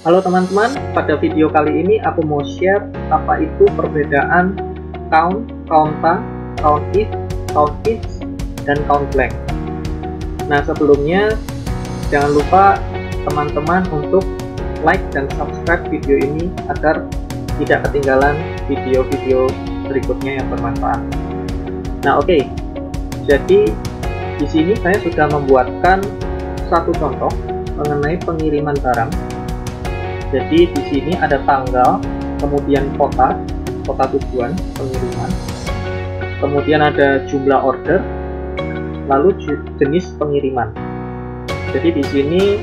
Halo teman-teman, pada video kali ini aku mau share apa itu perbedaan count, counta, count if, count each, dan count blank. Nah sebelumnya jangan lupa teman-teman untuk like dan subscribe video ini agar tidak ketinggalan video-video berikutnya yang bermanfaat. Nah oke, jadi di sini saya sudah membuatkan satu contoh mengenai pengiriman barang. Jadi di sini ada tanggal, kemudian kota tujuan pengiriman, kemudian ada jumlah order, lalu jenis pengiriman. Jadi di sini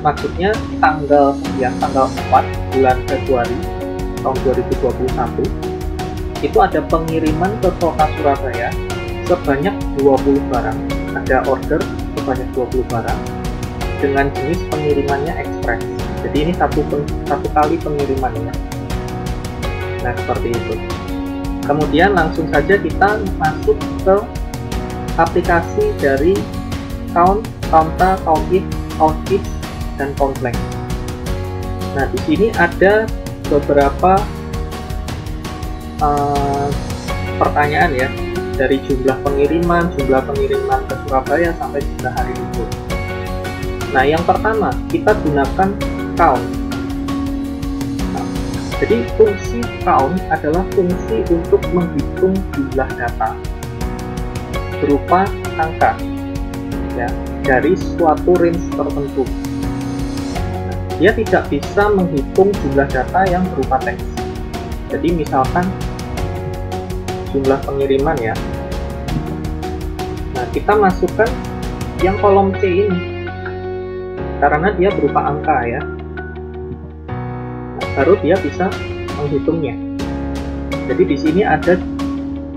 maksudnya tanggal 4 bulan Februari tahun 2021 itu ada pengiriman ke kota Surabaya sebanyak 20 barang, ada order sebanyak 20 barang dengan jenis pengirimannya ekspres. Jadi ini satu kali pengirimannya. Nah seperti itu. Kemudian langsung saja kita masuk ke aplikasi dari count, counta, count if, count each, dan count blank. Nah di sini ada beberapa pertanyaan ya, dari jumlah pengiriman ke Surabaya sampai jumlah hari libur. Nah, yang pertama kita gunakan count. Nah, jadi fungsi count adalah fungsi untuk menghitung jumlah data berupa angka, ya, dari suatu range tertentu. Nah, dia tidak bisa menghitung jumlah data yang berupa teks. Jadi misalkan jumlah pengiriman ya. Nah, kita masukkan yang kolom C ini. Karena dia berupa angka ya, nah, baru dia bisa menghitungnya. Jadi di sini ada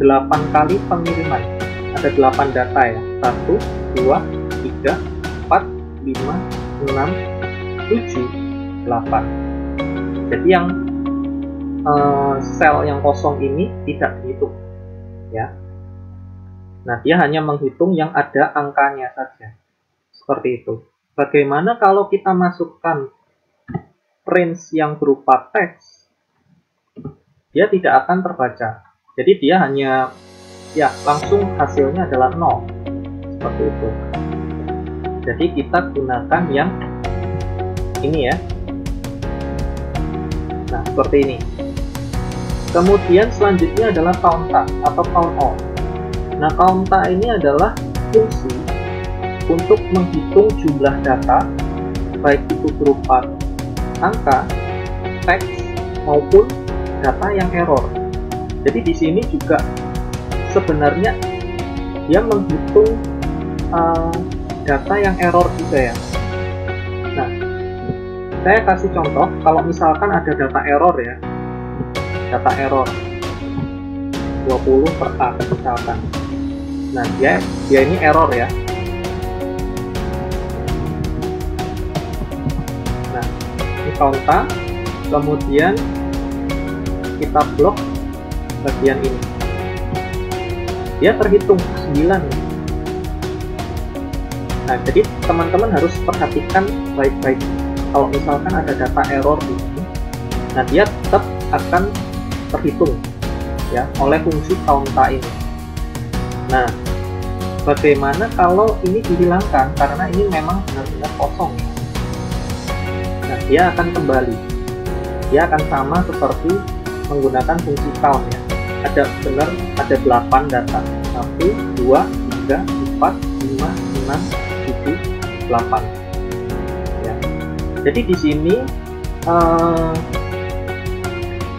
8 kali pengiriman, ada 8 data ya, 1, 2, 3, 4, 5, 6, 7, 8. Jadi yang sel yang kosong ini tidak dihitung ya. Nah dia hanya menghitung yang ada angkanya saja, seperti itu. Bagaimana kalau kita masukkan range yang berupa teks? Dia tidak akan terbaca. Jadi dia hanya ya langsung hasilnya adalah 0. Seperti itu. Jadi kita gunakan yang ini ya. Nah, seperti ini. Kemudian selanjutnya adalah counta atau count all. Nah, counta ini adalah fungsi untuk menghitung jumlah data, baik itu berupa angka, teks, maupun data yang error. Jadi di sini juga sebenarnya dia menghitung data yang error juga ya. Nah, saya kasih contoh, kalau misalkan ada data error ya, data error 20 per A misalkan. Nah, dia ini error ya. Counta, kemudian kita blok bagian ini, dia terhitung 9. Nah jadi teman-teman harus perhatikan baik-baik, kalau misalkan ada data error di sini, nah dia tetap akan terhitung ya oleh fungsi counta ini. Nah bagaimana kalau ini dihilangkan, karena ini memang benar-benar kosong ya. Nah, dia akan kembali. Dia akan sama seperti menggunakan fungsi count ya. Ada 8 data. 1, 2, 3, 4, 5, 6, 7, 8. Ya. Jadi di sini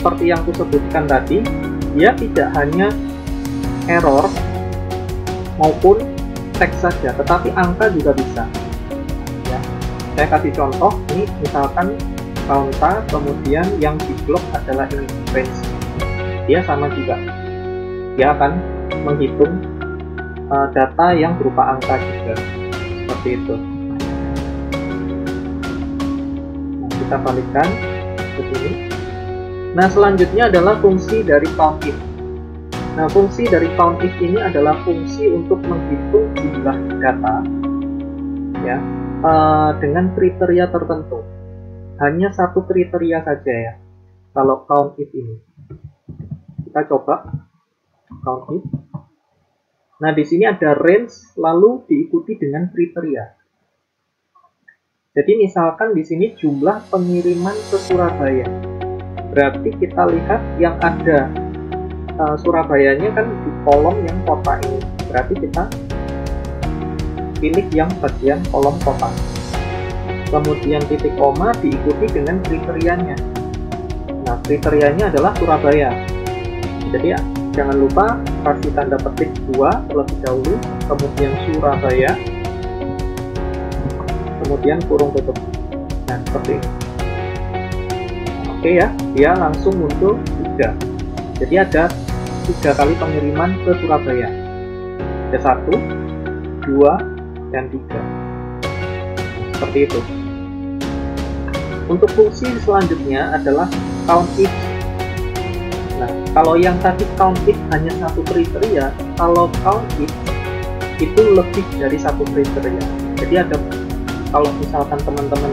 seperti yang aku sebutkan tadi, dia tidak hanya error maupun teks saja, tetapi angka juga bisa. Saya kasih contoh, ini misalkan counta, kemudian yang di blok adalah ini range. Dia sama juga, dia akan menghitung data yang berupa angka juga, seperti itu. Nah, kita balikkan ke sini. Nah selanjutnya adalah fungsi dari count if. Nah fungsi dari count if ini adalah fungsi untuk menghitung jumlah data ya dengan kriteria tertentu. Hanya satu kriteria saja ya. Kalau count if ini, kita coba count if. Nah, di sini ada range lalu diikuti dengan kriteria. Jadi misalkan di sini jumlah pengiriman ke Surabaya. Berarti kita lihat yang ada Surabayanya kan di kolom yang kota ini. Berarti kita pilih yang bagian kolom kota. Kemudian titik koma diikuti dengan kriterianya. Nah, kriterianya adalah Surabaya. Jadi ya, jangan lupa kasih tanda petik 2 terlebih dahulu, kemudian Surabaya, kemudian kurung tutup. Nah, seperti ini. Oke ya, dia langsung muncul 3. Jadi ada 3 kali pengiriman ke Surabaya. Ada 1, 2, dan 3. Seperti itu. Untuk fungsi selanjutnya adalah count if. Nah, kalau yang tadi count if hanya satu kriteria, kalau count if itu lebih dari satu kriteria. Jadi ada, kalau misalkan teman-teman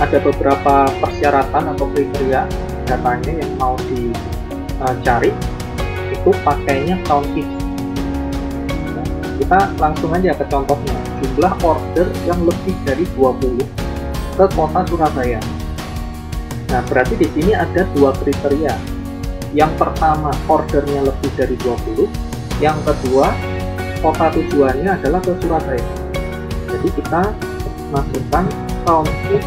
ada beberapa persyaratan atau kriteria datanya yang mau dicari, itu pakainya count if. Nah, kita langsung aja ke contohnya. Jumlah order yang lebih dari 20 ke kota Surabaya. Nah, berarti di sini ada 2 kriteria. Yang pertama, ordernya lebih dari 20. Yang kedua, kota tujuannya adalah ke Surabaya. Jadi kita masukkan count if.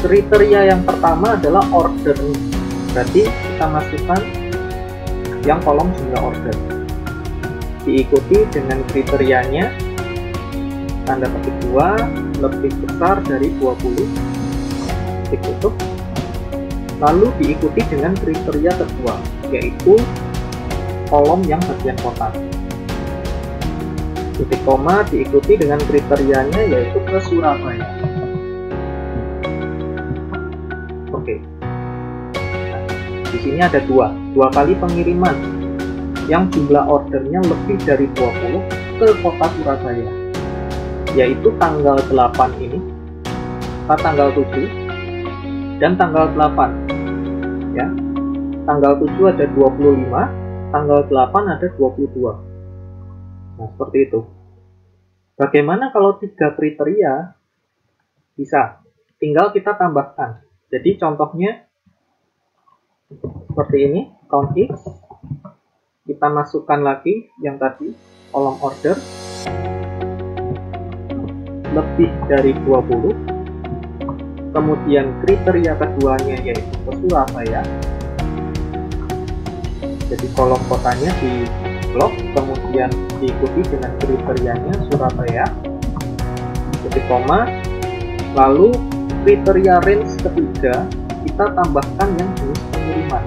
Kriteria yang pertama adalah order. Berarti kita masukkan yang kolom jumlah order. Diikuti dengan kriterianya, tanda petik 2, lebih besar dari 20. Tutup. Lalu diikuti dengan kriteria kedua, yaitu kolom yang bagian kota. Titik koma diikuti dengan kriterianya, yaitu ke Surabaya. Oke. Nah, di sini ada 2 kali pengiriman yang jumlah ordernya lebih dari 20 ke kota Surabaya, yaitu tanggal 8 ini, tanggal 7, dan tanggal 8 ya. Tanggal 7 ada 25, tanggal 8 ada 22. Nah, seperti itu. Bagaimana kalau 3 kriteria? Bisa, tinggal kita tambahkan. Jadi contohnya seperti ini, count if. Kita masukkan lagi yang tadi, kolom order lebih dari 20. Kemudian kriteria keduanya yaitu ke Surabaya. Jadi kolom kotanya di blok, kemudian diikuti dengan kriterianya Surabaya. Titik koma. Lalu kriteria range ketiga kita tambahkan yang jenis pengiriman.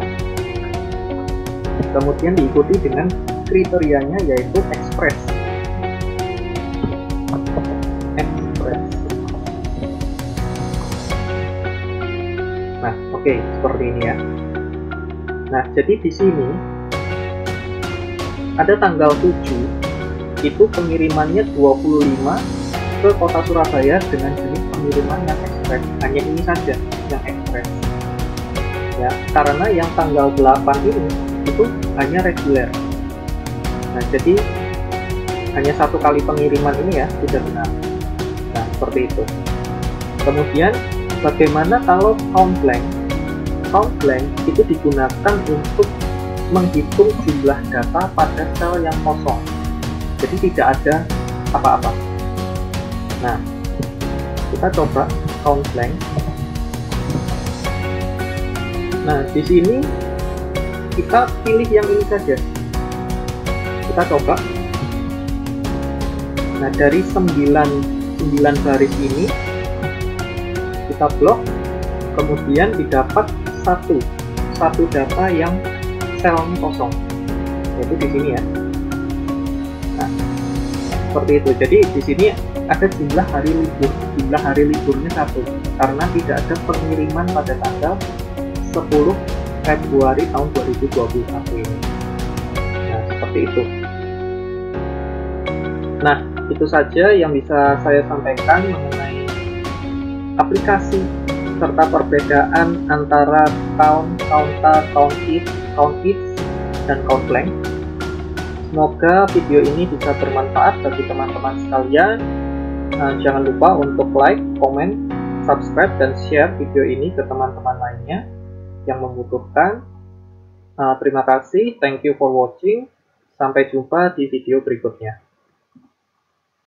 Kemudian diikuti dengan kriterianya yaitu express. Nah, oke, seperti ini ya. Nah, jadi di sini ada tanggal 7, itu pengirimannya 25 ke kota Surabaya dengan jenis pengiriman yang ekspres. Hanya ini saja yang ekspres. Ya, karena yang tanggal 8 ini itu hanya reguler. Nah, jadi hanya 1 kali pengiriman ini ya, tidak benar. Nah, seperti itu. Kemudian bagaimana kalau count blank? Count blank itu digunakan untuk menghitung jumlah data pada sel yang kosong. Jadi tidak ada apa-apa. Nah, kita coba count blank. Nah, di sini kita pilih yang ini saja. Kita coba. Nah, dari 9 baris ini kita blok, kemudian didapat satu data yang selnya kosong, yaitu di sini ya. Nah, seperti itu. Jadi di sini ada jumlah hari libur, jumlah hari liburnya 1 karena tidak ada pengiriman pada tanggal 10 Februari tahun 2021 ini. Nah, seperti itu. Nah, itu saja yang bisa saya sampaikan mengenai aplikasi serta perbedaan antara count, counta, count if, dan count blank. Semoga video ini bisa bermanfaat bagi teman-teman sekalian. Jangan lupa untuk like, komen, subscribe, dan share video ini ke teman-teman lainnya yang membutuhkan. Terima kasih, thank you for watching. Sampai jumpa di video berikutnya.